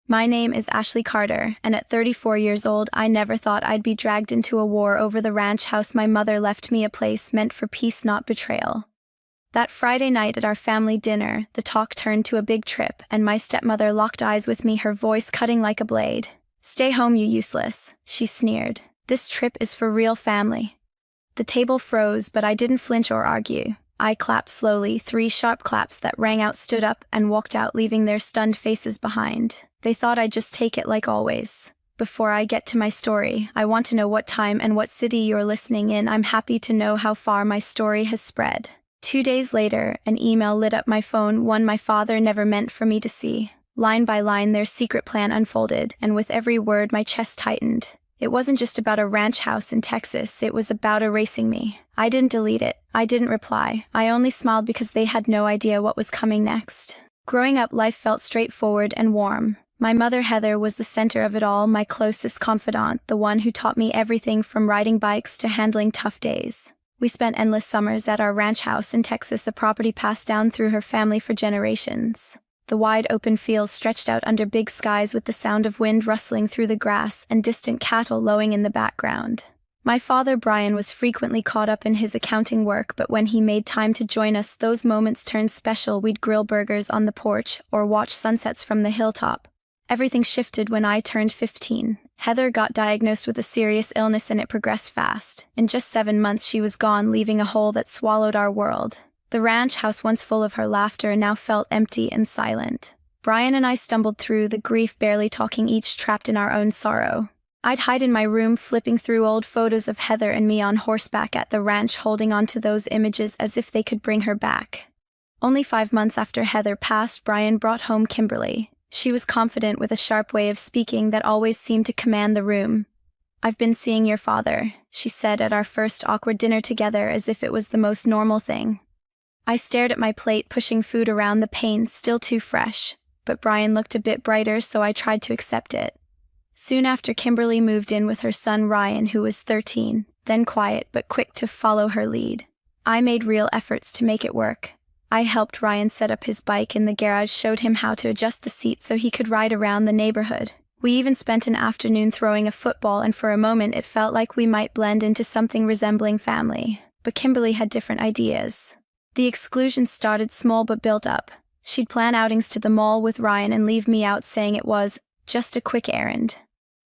My name is Ashley Carter, and at 34 years old, I never thought I'd be dragged into a war over the ranch house my mother left me, a place meant for peace, not betrayal. That Friday night at our family dinner, the talk turned to a big trip, and my stepmother locked eyes with me, her voice cutting like a blade. "Stay home, you useless," she sneered. "This trip is for real family." The table froze, but I didn't flinch or argue. I clapped slowly, 3 sharp claps that rang out, stood up, and walked out, leaving their stunned faces behind. They thought I'd just take it like always. Before I get to my story, I want to know what time and what city you're listening in. I'm happy to know how far my story has spread. 2 days later, an email lit up my phone, one my father never meant for me to see. Line by line, their secret plan unfolded, and with every word, my chest tightened. It wasn't just about a ranch house in Texas, it was about erasing me. I didn't delete it. I didn't reply. I only smiled because they had no idea what was coming next. Growing up, life felt straightforward and warm. My mother, Heather, was the center of it all, my closest confidant, the one who taught me everything from riding bikes to handling tough days. We spent endless summers at our ranch house in Texas, a property passed down through her family for generations. The wide open fields stretched out under big skies, with the sound of wind rustling through the grass and distant cattle lowing in the background. My father, Brian, was frequently caught up in his accounting work, but when he made time to join us, those moments turned special. We'd grill burgers on the porch or watch sunsets from the hilltop. Everything shifted when I turned 15. Heather got diagnosed with a serious illness, and it progressed fast. In just 7 months, she was gone, leaving a hole that swallowed our world. The ranch house, once full of her laughter, now felt empty and silent. Brian and I stumbled through the grief, barely talking, each trapped in our own sorrow. I'd hide in my room, flipping through old photos of Heather and me on horseback at the ranch, holding on to those images as if they could bring her back. Only 5 months after Heather passed, Brian brought home Kimberly. She was confident, with a sharp way of speaking that always seemed to command the room. "I've been seeing your father," she said at our first awkward dinner together, as if it was the most normal thing. I stared at my plate, pushing food around, the pain still too fresh, but Brian looked a bit brighter, so I tried to accept it. Soon after, Kimberly moved in with her son Ryan, who was 13, then quiet but quick to follow her lead. I made real efforts to make it work. I helped Ryan set up his bike in the garage, showed him how to adjust the seat so he could ride around the neighborhood. We even spent an afternoon throwing a football, and for a moment it felt like we might blend into something resembling family. But Kimberly had different ideas. The exclusion started small but built up. She'd plan outings to the mall with Ryan and leave me out, saying it was just a quick errand.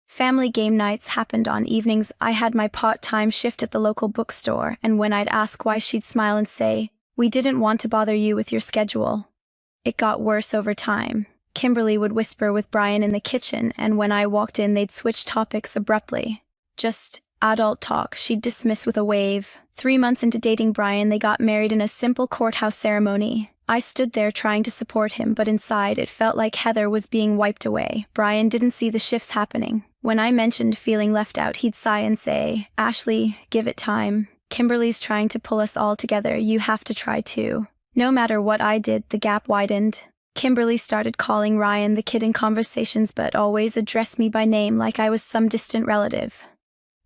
Family game nights happened on evenings. I had my part-time shift at the local bookstore, and when I'd ask why, she'd smile and say, "We didn't want to bother you with your schedule." It got worse over time. Kimberly would whisper with Brian in the kitchen, and when I walked in, they'd switch topics abruptly. Just adult talk, she'd dismiss with a wave. 3 months into dating Brian, they got married in a simple courthouse ceremony. I stood there trying to support him, but inside it felt like Heather was being wiped away. Brian didn't see the shifts happening. When I mentioned feeling left out, he'd sigh and say, "Ashley, give it time. Kimberly's trying to pull us all together. You have to try too." No matter what I did, the gap widened. Kimberly started calling Ryan the kid in conversations, but always addressed me by name like I was some distant relative.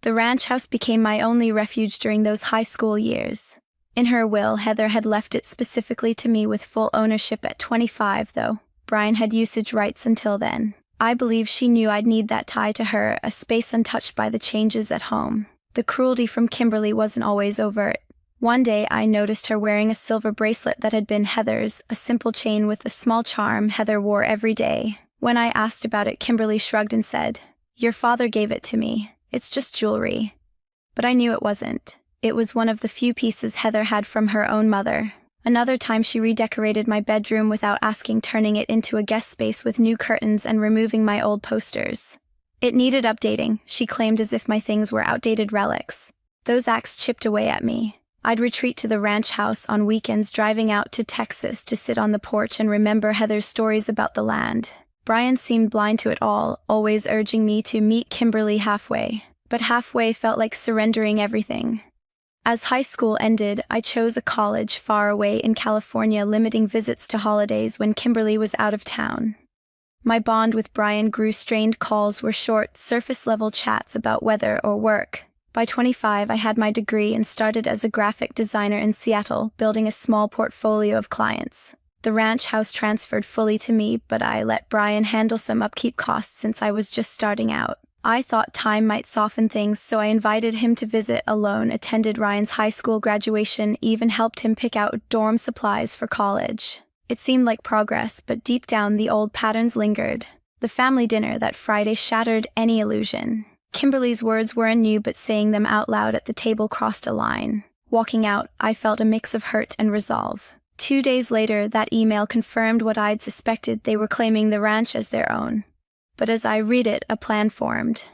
The ranch house became my only refuge during those high school years. In her will, Heather had left it specifically to me, with full ownership at 25, though Brian had usage rights until then. I believe she knew I'd need that tie to her, a space untouched by the changes at home. The cruelty from Kimberly wasn't always overt. One day I noticed her wearing a silver bracelet that had been Heather's, a simple chain with a small charm Heather wore every day. When I asked about it, Kimberly shrugged and said, "Your father gave it to me. It's just jewelry." But I knew it wasn't. It was one of the few pieces Heather had from her own mother. Another time she redecorated my bedroom without asking, turning it into a guest space with new curtains and removing my old posters. It needed updating, she claimed, as if my things were outdated relics. Those acts chipped away at me. I'd retreat to the ranch house on weekends, driving out to Texas to sit on the porch and remember Heather's stories about the land. Brian seemed blind to it all, always urging me to meet Kimberly halfway. But halfway felt like surrendering everything. As high school ended, I chose a college far away in California, limiting visits to holidays when Kimberly was out of town. My bond with Brian grew. Strained calls were short, surface-level chats about weather or work. By 25, I had my degree and started as a graphic designer in Seattle, building a small portfolio of clients. The ranch house transferred fully to me, but I let Brian handle some upkeep costs since I was just starting out. I thought time might soften things, so I invited him to visit alone, attended Ryan's high school graduation, even helped him pick out dorm supplies for college. It seemed like progress, but deep down the old patterns lingered. The family dinner that Friday shattered any illusion. Kimberly's words weren't new, but saying them out loud at the table crossed a line. Walking out, I felt a mix of hurt and resolve. 2 days later, that email confirmed what I'd suspected. They were claiming the ranch as their own. But as I read it, a plan formed.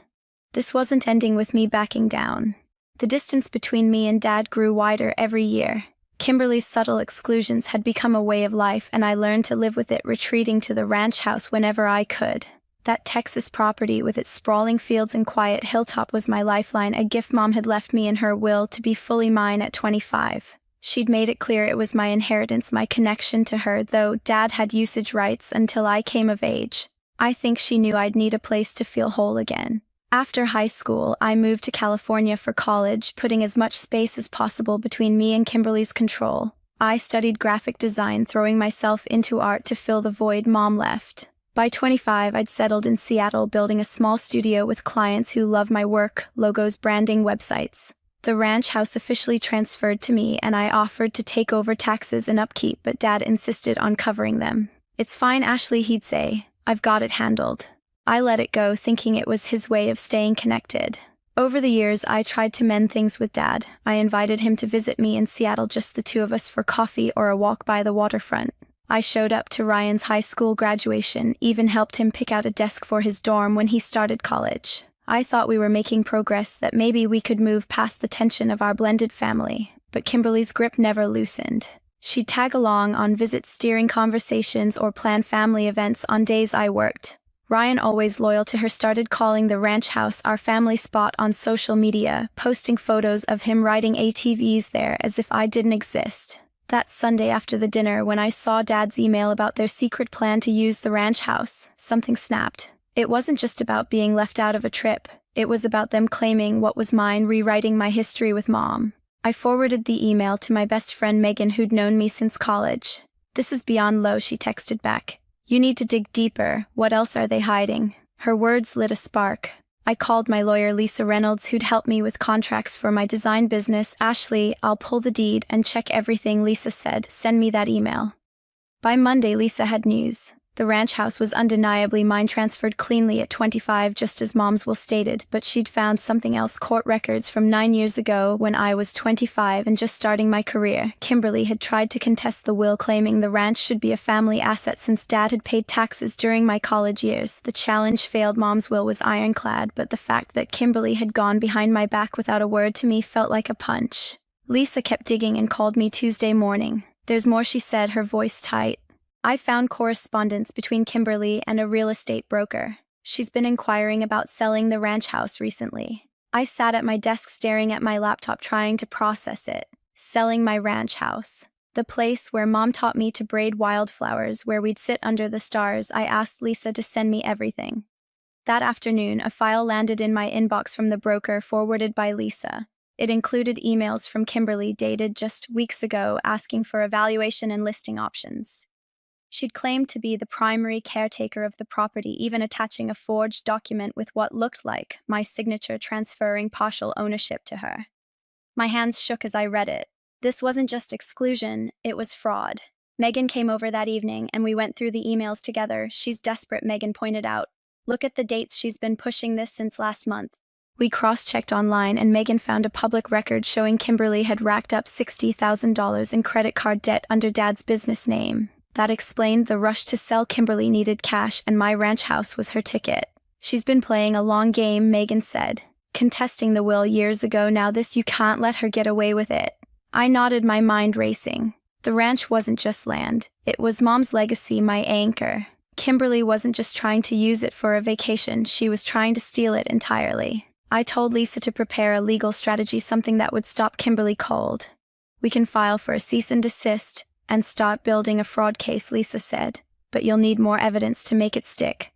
This wasn't ending with me backing down. The distance between me and Dad grew wider every year. Kimberly's subtle exclusions had become a way of life, and I learned to live with it, retreating to the ranch house whenever I could. That Texas property with its sprawling fields and quiet hilltop was my lifeline, a gift Mom had left me in her will to be fully mine at 25. She'd made it clear it was my inheritance, my connection to her, though Dad had usage rights until I came of age. I think she knew I'd need a place to feel whole again. After high school, I moved to California for college, putting as much space as possible between me and Kimberly's control. I studied graphic design, throwing myself into art to fill the void Mom left. By 25, I'd settled in Seattle, building a small studio with clients who loved my work, logos, branding, websites. The ranch house officially transferred to me, and I offered to take over taxes and upkeep, but Dad insisted on covering them. "It's fine, Ashley," he'd say. "I've got it handled." I let it go, thinking it was his way of staying connected. Over the years, I tried to mend things with Dad. I invited him to visit me in Seattle, just the two of us, for coffee or a walk by the waterfront. I showed up to Ryan's high school graduation, even helped him pick out a desk for his dorm when he started college. I thought we were making progress, that maybe we could move past the tension of our blended family. But Kimberly's grip never loosened. She'd tag along on visits, steering conversations, or plan family events on days I worked. Ryan, always loyal to her, started calling the ranch house our family spot on social media, posting photos of him riding ATVs there as if I didn't exist. That Sunday after the dinner, when I saw Dad's email about their secret plan to use the ranch house, something snapped. It wasn't just about being left out of a trip. It was about them claiming what was mine, rewriting my history with Mom. I forwarded the email to my best friend Megan, who'd known me since college. "This is beyond low," she texted back. "You need to dig deeper. What else are they hiding?" Her words lit a spark. I called my lawyer, Lisa Reynolds, who'd helped me with contracts for my design business. "Ashley, I'll pull the deed and check everything," Lisa said. "Send me that email." By Monday, Lisa had news. The ranch house was undeniably mine, transferred cleanly at 25, just as Mom's will stated, but she'd found something else: court records from 9 years ago when I was 25 and just starting my career. Kimberly had tried to contest the will, claiming the ranch should be a family asset since Dad had paid taxes during my college years. The challenge failed. Mom's will was ironclad, but the fact that Kimberly had gone behind my back without a word to me felt like a punch. Lisa kept digging and called me Tuesday morning. "There's more," she said, her voice tight. "I found correspondence between Kimberly and a real estate broker. She's been inquiring about selling the ranch house recently." I sat at my desk staring at my laptop, trying to process it. Selling my ranch house. The place where Mom taught me to braid wildflowers, where we'd sit under the stars. I asked Lisa to send me everything. That afternoon, a file landed in my inbox from the broker, forwarded by Lisa. It included emails from Kimberly dated just weeks ago, asking for evaluation and listing options. She'd claimed to be the primary caretaker of the property, even attaching a forged document with what looked like my signature, transferring partial ownership to her. My hands shook as I read it. This wasn't just exclusion, it was fraud. Megan came over that evening and we went through the emails together. "She's desperate," Megan pointed out. "Look at the dates, she's been pushing this since last month." We cross-checked online and Megan found a public record showing Kimberly had racked up $60,000 in credit card debt under Dad's business name. That explained the rush to sell. Kimberly needed cash, and my ranch house was her ticket. "She's been playing a long game," Megan said. "Contesting the will years ago, now this, you can't let her get away with it." I nodded, my mind racing. The ranch wasn't just land. It was Mom's legacy, my anchor. Kimberly wasn't just trying to use it for a vacation, she was trying to steal it entirely. I told Lisa to prepare a legal strategy, something that would stop Kimberly cold. "We can file for a cease and desist and start building a fraud case," Lisa said, "but you'll need more evidence to make it stick."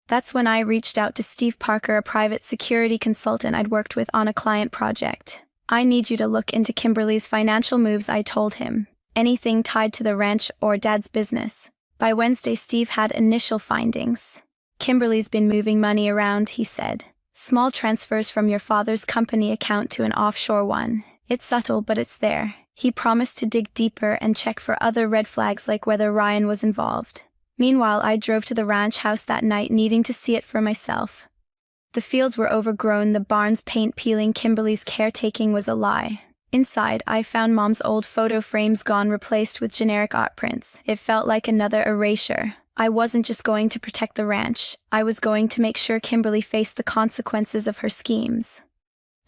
That's when I reached out to Steve Parker, a private security consultant I'd worked with on a client project. "I need you to look into Kimberly's financial moves," I told him. anything tied to the ranch or Dad's business. By Wednesday, Steve had initial findings. Kimberly's been moving money around, he said. Small transfers from your father's company account to an offshore one. It's subtle, but it's there. He promised to dig deeper and check for other red flags like whether Ryan was involved. Meanwhile, I drove to the ranch house that night needing to see it for myself. The fields were overgrown, the barn's paint peeling. Kimberly's caretaking was a lie. Inside, I found Mom's old photo frames gone, replaced with generic art prints. It felt like another erasure. I wasn't just going to protect the ranch. I was going to make sure Kimberly faced the consequences of her schemes.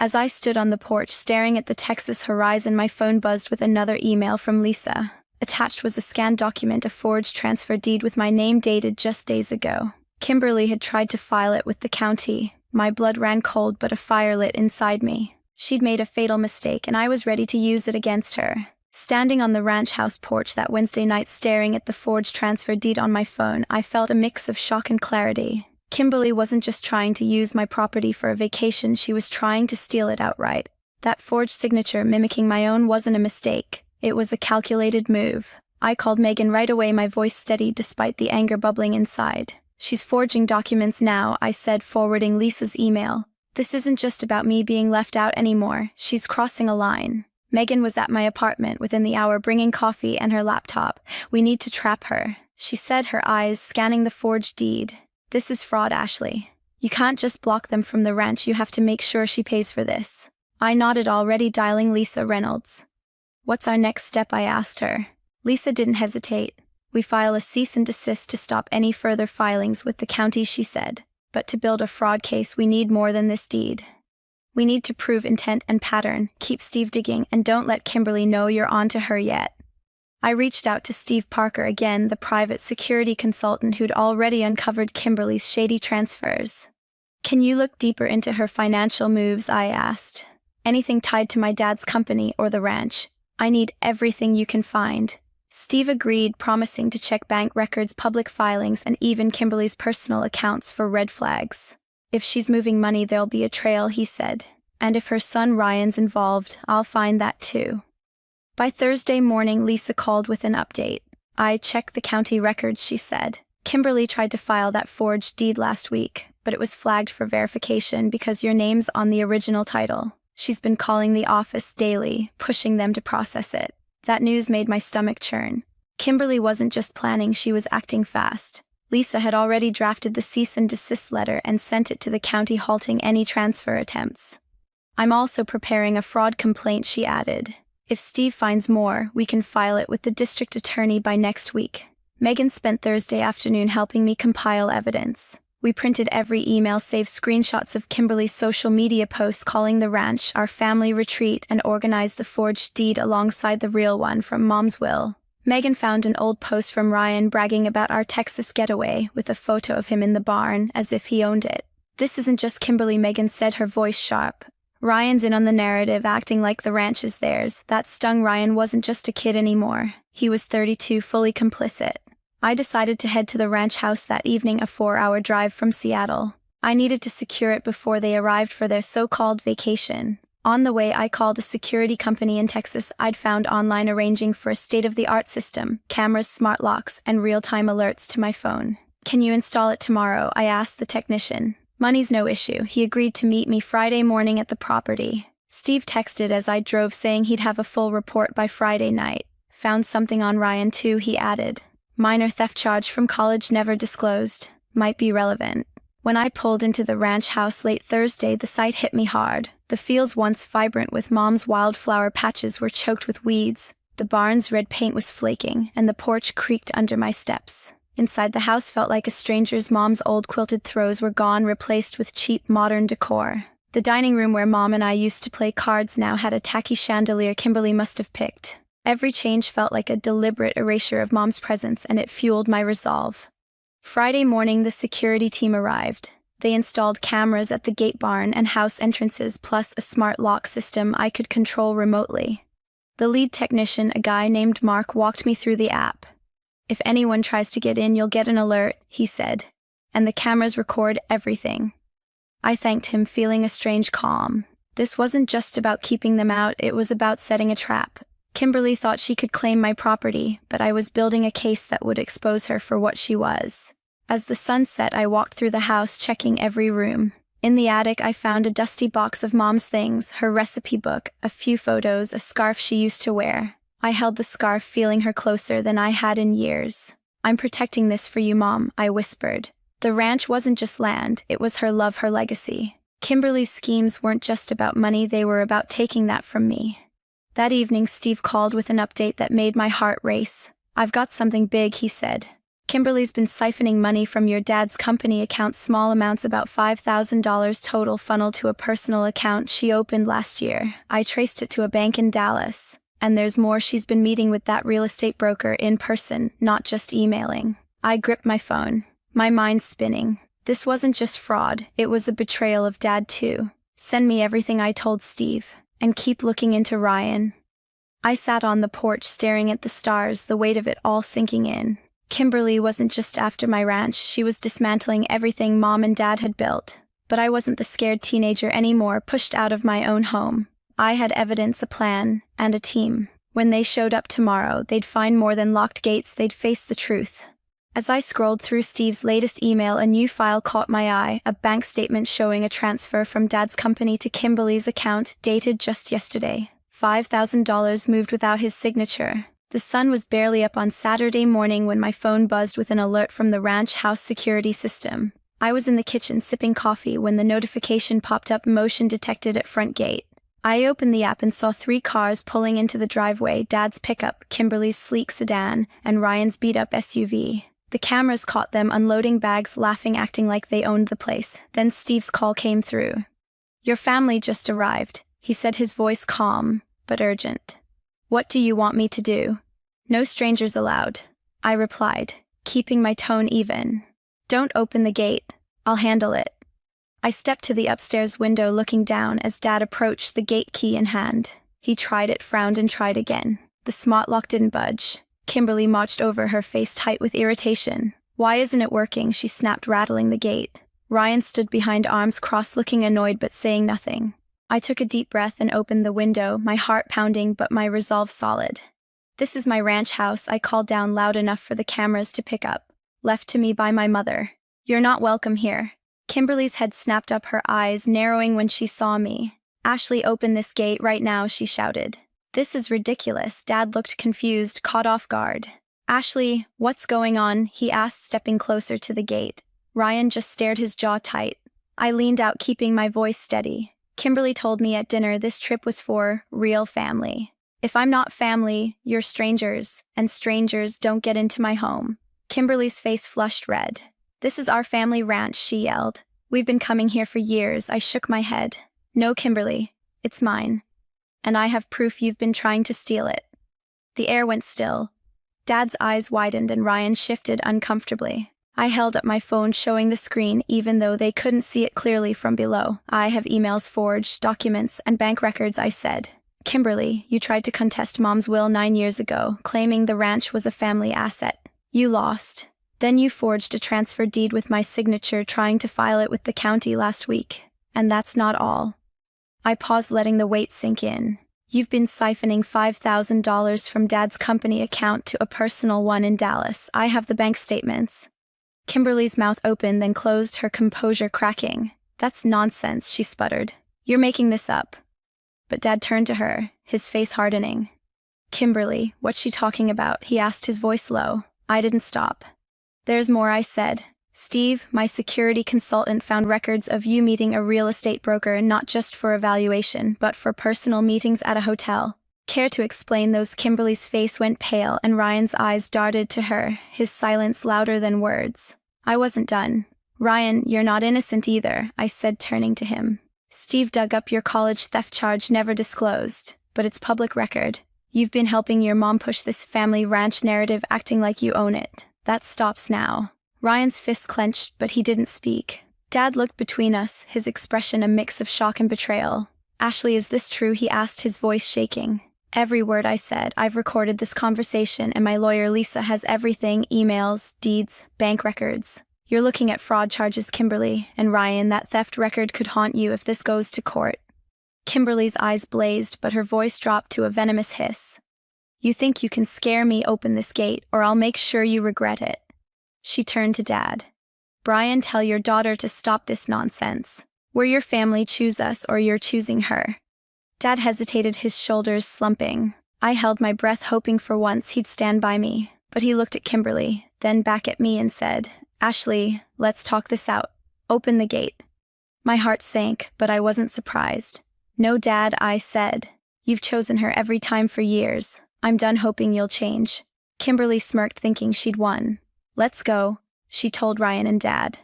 As I stood on the porch staring at the Texas horizon, my phone buzzed with another email from Lisa. Attached was a scanned document, a forged transfer deed with my name dated just days ago. Kimberly had tried to file it with the county. My blood ran cold, but a fire lit inside me. She'd made a fatal mistake, and I was ready to use it against her. Standing on the ranch house porch that Wednesday night, staring at the forged transfer deed on my phone, I felt a mix of shock and clarity. Kimberly wasn't just trying to use my property for a vacation, she was trying to steal it outright. That forged signature, mimicking my own, wasn't a mistake. It was a calculated move. I called Megan right away, my voice steady despite the anger bubbling inside. She's forging documents now, I said, forwarding Lisa's email. This isn't just about me being left out anymore. She's crossing a line. Megan was at my apartment within the hour, bringing coffee and her laptop. We need to trap her, she said, her eyes scanning the forged deed. This is fraud, Ashley. You can't just block them from the ranch, you have to make sure she pays for this. I nodded, already dialing Lisa Reynolds. What's our next step? I asked her. Lisa didn't hesitate. We file a cease and desist to stop any further filings with the county, she said. But to build a fraud case, we need more than this deed. We need to prove intent and pattern. Keep Steve digging, and don't let Kimberly know you're on to her yet. I reached out to Steve Parker again, the private security consultant who'd already uncovered Kimberly's shady transfers. Can you look deeper into her financial moves? I asked. Anything tied to my dad's company or the ranch. I need everything you can find. Steve agreed, promising to check bank records, public filings, and even Kimberly's personal accounts for red flags. If she's moving money, there'll be a trail, he said. And if her son Ryan's involved, I'll find that too. By Thursday morning, Lisa called with an update. I checked the county records, she said. Kimberly tried to file that forged deed last week, but it was flagged for verification because your name's on the original title. She's been calling the office daily, pushing them to process it. That news made my stomach churn. Kimberly wasn't just planning, she was acting fast. Lisa had already drafted the cease and desist letter and sent it to the county, halting any transfer attempts. I'm also preparing a fraud complaint, she added. If Steve finds more, we can file it with the district attorney by next week. Megan spent Thursday afternoon helping me compile evidence. We printed every email, saved screenshots of Kimberly's social media posts calling the ranch our family retreat, and organized the forged deed alongside the real one from Mom's will. Megan found an old post from Ryan bragging about our Texas getaway with a photo of him in the barn, as if he owned it. This isn't just Kimberly, Megan said, her voice sharp. Ryan's in on the narrative, acting like the ranch is theirs. That stung. Ryan wasn't just a kid anymore. He was 32, fully complicit. I decided to head to the ranch house that evening, a 4-hour drive from Seattle. I needed to secure it before they arrived for their so-called vacation. On the way, I called a security company in Texas I'd found online, arranging for a state-of-the-art system, cameras, smart locks, and real-time alerts to my phone. Can you install it tomorrow? I asked the technician. Money's no issue. He agreed to meet me Friday morning at the property. Steve texted as I drove, saying he'd have a full report by Friday night. Found something on Ryan too, he added. Minor theft charge from college, never disclosed. Might be relevant. When I pulled into the ranch house late Thursday, the sight hit me hard. The fields, once vibrant with Mom's wildflower patches, were choked with weeds. The barn's red paint was flaking, and the porch creaked under my steps. Inside, the house felt like a stranger's. Mom's old quilted throws were gone, replaced with cheap modern decor. The dining room where Mom and I used to play cards now had a tacky chandelier Kimberly must have picked. Every change felt like a deliberate erasure of Mom's presence, and it fueled my resolve. Friday morning, the security team arrived. They installed cameras at the gate, barn, and house entrances, plus a smart lock system I could control remotely. The lead technician, a guy named Mark, walked me through the app. If anyone tries to get in, you'll get an alert, he said. And the cameras record everything. I thanked him, feeling a strange calm. This wasn't just about keeping them out, it was about setting a trap. Kimberly thought she could claim my property, but I was building a case that would expose her for what she was. As the sun set, I walked through the house, checking every room. In the attic, I found a dusty box of Mom's things, her recipe book, a few photos, a scarf she used to wear. I held the scarf, feeling her closer than I had in years. "I'm protecting this for you, Mom," I whispered. The ranch wasn't just land, it was her love, her legacy. Kimberly's schemes weren't just about money, they were about taking that from me. That evening, Steve called with an update that made my heart race. "I've got something big," he said. "Kimberly's been siphoning money from your dad's company account, small amounts, about $5,000 total, funneled to a personal account she opened last year. I traced it to a bank in Dallas. And there's more, she's been meeting with that real estate broker in person, not just emailing." I gripped my phone, my mind spinning. This wasn't just fraud, it was a betrayal of Dad too. "Send me everything," I told Steve, "and keep looking into Ryan." I sat on the porch staring at the stars, the weight of it all sinking in. Kimberly wasn't just after my ranch, she was dismantling everything Mom and Dad had built. But I wasn't the scared teenager anymore, pushed out of my own home. I had evidence, a plan, and a team. When they showed up tomorrow, they'd find more than locked gates, they'd face the truth. As I scrolled through Steve's latest email, a new file caught my eye, a bank statement showing a transfer from Dad's company to Kimberly's account, dated just yesterday. $5,000 moved without his signature. The sun was barely up on Saturday morning when my phone buzzed with an alert from the ranch house security system. I was in the kitchen sipping coffee when the notification popped up, "Motion detected at front gate." I opened the app and saw 3 cars pulling into the driveway, Dad's pickup, Kimberly's sleek sedan, and Ryan's beat-up SUV. The cameras caught them unloading bags, laughing, acting like they owned the place. Then Steve's call came through. "Your family just arrived," he said, his voice calm but urgent. "What do you want me to do?" "No strangers allowed," I replied, keeping my tone even. "Don't open the gate. I'll handle it." I stepped to the upstairs window, looking down as Dad approached, the gate key in hand. He tried it, frowned, and tried again. The smart lock didn't budge. Kimberly marched over, her face tight with irritation. "Why isn't it working?" she snapped, rattling the gate. Ryan stood behind, arms crossed, looking annoyed but saying nothing. I took a deep breath and opened the window, my heart pounding but my resolve solid. "This is my ranch house," I called down loud enough for the cameras to pick up. "Left to me by my mother. You're not welcome here." Kimberly's head snapped up, her eyes narrowing when she saw me. "Ashley, open this gate right now," she shouted. "This is ridiculous." Dad looked confused, caught off guard. "Ashley, what's going on?" he asked, stepping closer to the gate. Ryan just stared, his jaw tight. I leaned out, keeping my voice steady. "Kimberly told me at dinner this trip was for real family. If I'm not family, you're strangers, and strangers don't get into my home." Kimberly's face flushed red. "This is our family ranch," she yelled. "We've been coming here for years." I shook my head. "No, Kimberly, it's mine. And I have proof you've been trying to steal it." The air went still. Dad's eyes widened and Ryan shifted uncomfortably. I held up my phone, showing the screen, even though they couldn't see it clearly from below. "I have emails forged, documents, and bank records," I said. "Kimberly, you tried to contest Mom's will 9 years ago, claiming the ranch was a family asset. You lost. Then you forged a transfer deed with my signature, trying to file it with the county last week. And that's not all." I paused, letting the weight sink in. "You've been siphoning $5,000 from Dad's company account to a personal one in Dallas. I have the bank statements." Kimberly's mouth opened, then closed, her composure cracking. "That's nonsense," she sputtered. "You're making this up." But Dad turned to her, his face hardening. "Kimberly, what's she talking about?" he asked, his voice low. I didn't stop. "There's more," I said. "Steve, my security consultant, found records of you meeting a real estate broker, not just for evaluation, but for personal meetings at a hotel. Care to explain those?" Kimberly's face went pale and Ryan's eyes darted to her, his silence louder than words. I wasn't done. "Ryan, you're not innocent either," I said, turning to him. "Steve dug up your college theft charge, never disclosed, but it's public record. You've been helping your mom push this family ranch narrative, acting like you own it. That stops now." Ryan's fists clenched, but he didn't speak. Dad looked between us, his expression a mix of shock and betrayal. "Ashley, is this true?" he asked, his voice shaking. "Every word," I said. "I've recorded this conversation, and my lawyer Lisa has everything: emails, deeds, bank records. You're looking at fraud charges, Kimberly, and Ryan, that theft record could haunt you if this goes to court." Kimberly's eyes blazed, but her voice dropped to a venomous hiss. You think you can scare me? Open this gate, or I'll make sure you regret it. She turned to Dad. Brian, tell your daughter to stop this nonsense. We're your family, choose us or you're choosing her. Dad hesitated, his shoulders slumping. I held my breath, hoping for once he'd stand by me, but he looked at Kimberly, then back at me and said, Ashley, let's talk this out. Open the gate. My heart sank, but I wasn't surprised. No, Dad, I said. You've chosen her every time for years. I'm done hoping you'll change. Kimberly smirked, thinking she'd won. Let's go, she told Ryan and Dad.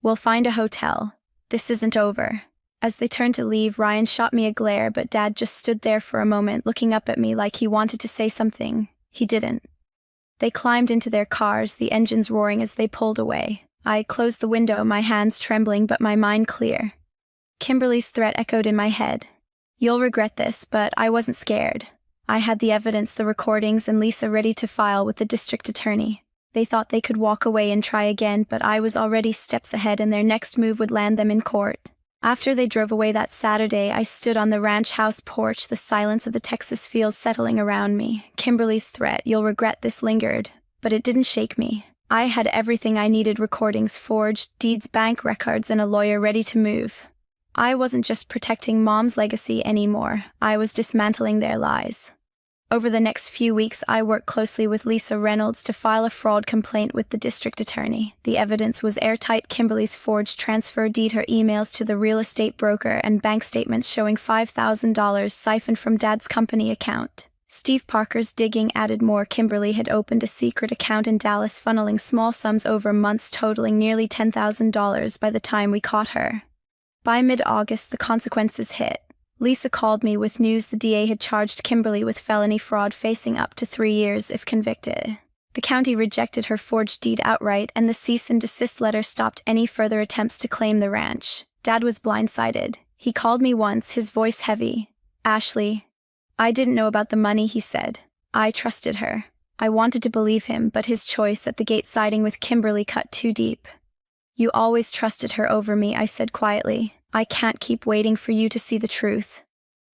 We'll find a hotel. This isn't over. As they turned to leave, Ryan shot me a glare, but Dad just stood there for a moment, looking up at me like he wanted to say something. He didn't. They climbed into their cars, the engines roaring as they pulled away. I closed the window, my hands trembling but my mind clear. Kimberly's threat echoed in my head. You'll regret this, but I wasn't scared. I had the evidence, the recordings, and Lisa ready to file with the district attorney. They thought they could walk away and try again, but I was already steps ahead and their next move would land them in court. After they drove away that Saturday, I stood on the ranch house porch, the silence of the Texas fields settling around me. Kimberly's threat, you'll regret this, lingered, but it didn't shake me. I had everything I needed, recordings forged, deeds, bank records, and a lawyer ready to move. I wasn't just protecting Mom's legacy anymore, I was dismantling their lies. Over the next few weeks, I worked closely with Lisa Reynolds to file a fraud complaint with the district attorney. The evidence was airtight: Kimberly's forged transfer deed, her emails to the real estate broker, and bank statements showing $5,000 siphoned from Dad's company account. Steve Parker's digging added more. Kimberly had opened a secret account in Dallas, funneling small sums over months, totaling nearly $10,000 by the time we caught her. By mid-August, the consequences hit. Lisa called me with news the DA had charged Kimberly with felony fraud, facing up to 3 years if convicted. The county rejected her forged deed outright, and the cease and desist letter stopped any further attempts to claim the ranch. Dad was blindsided. He called me once, his voice heavy. Ashley. I didn't know about the money, he said. I trusted her. I wanted to believe him, but his choice at the gate, siding with Kimberly, cut too deep. You always trusted her over me, I said quietly. I can't keep waiting for you to see the truth.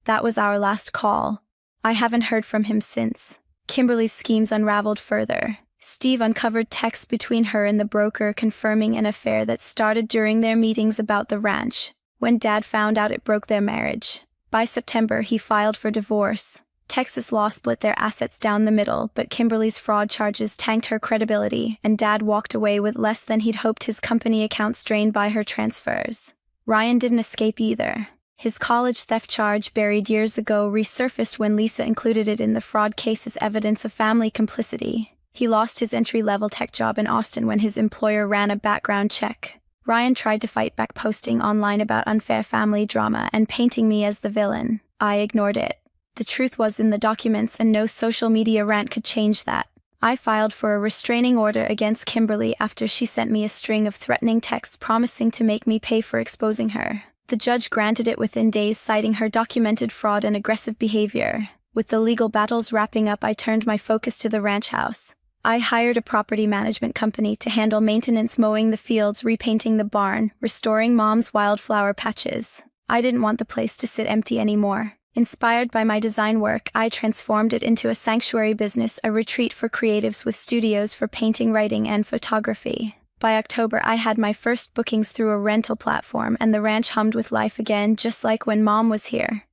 That was our last call. I haven't heard from him since. Kimberly's schemes unraveled further. Steve uncovered texts between her and the broker confirming an affair that started during their meetings about the ranch. When Dad found out, it broke their marriage. By September, he filed for divorce. Texas law split their assets down the middle, but Kimberly's fraud charges tanked her credibility, and Dad walked away with less than he'd hoped, his company accounts drained by her transfers. Ryan didn't escape either. His college theft charge, buried years ago, resurfaced when Lisa included it in the fraud case as evidence of family complicity. He lost his entry-level tech job in Austin when his employer ran a background check. Ryan tried to fight back, posting online about unfair family drama and painting me as the villain. I ignored it. The truth was in the documents, and no social media rant could change that. I filed for a restraining order against Kimberly after she sent me a string of threatening texts promising to make me pay for exposing her. The judge granted it within days, citing her documented fraud and aggressive behavior. With the legal battles wrapping up, I turned my focus to the ranch house. I hired a property management company to handle maintenance, mowing the fields, repainting the barn, restoring Mom's wildflower patches. I didn't want the place to sit empty anymore. Inspired by my design work, I transformed it into a sanctuary business, a retreat for creatives with studios for painting, writing, and photography. By October, I had my first bookings through a rental platform, and the ranch hummed with life again, just like when Mom was here.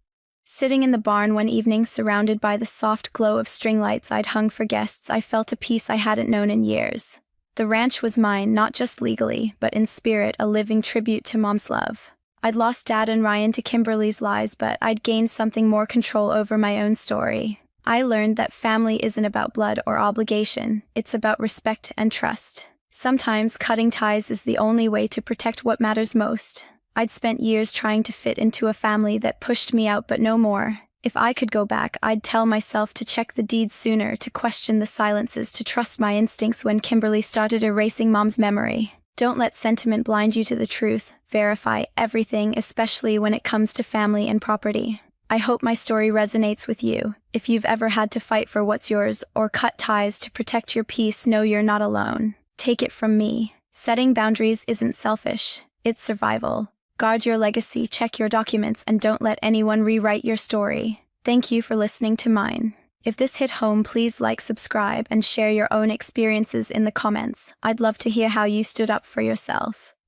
Sitting in the barn one evening, surrounded by the soft glow of string lights I'd hung for guests, I felt a peace I hadn't known in years. The ranch was mine, not just legally, but in spirit, a living tribute to Mom's love. I'd lost Dad and Ryan to Kimberly's lies, but I'd gained something more: control over my own story. I learned that family isn't about blood or obligation, it's about respect and trust. Sometimes cutting ties is the only way to protect what matters most. I'd spent years trying to fit into a family that pushed me out, but no more. If I could go back, I'd tell myself to check the deeds sooner, to question the silences, to trust my instincts when Kimberly started erasing Mom's memory. Don't let sentiment blind you to the truth. Verify everything, especially when it comes to family and property. I hope my story resonates with you. If you've ever had to fight for what's yours or cut ties to protect your peace, know you're not alone. Take it from me. Setting boundaries isn't selfish, it's survival. Guard your legacy, check your documents, and don't let anyone rewrite your story. Thank you for listening to mine. If this hit home, please like, subscribe, and share your own experiences in the comments. I'd love to hear how you stood up for yourself.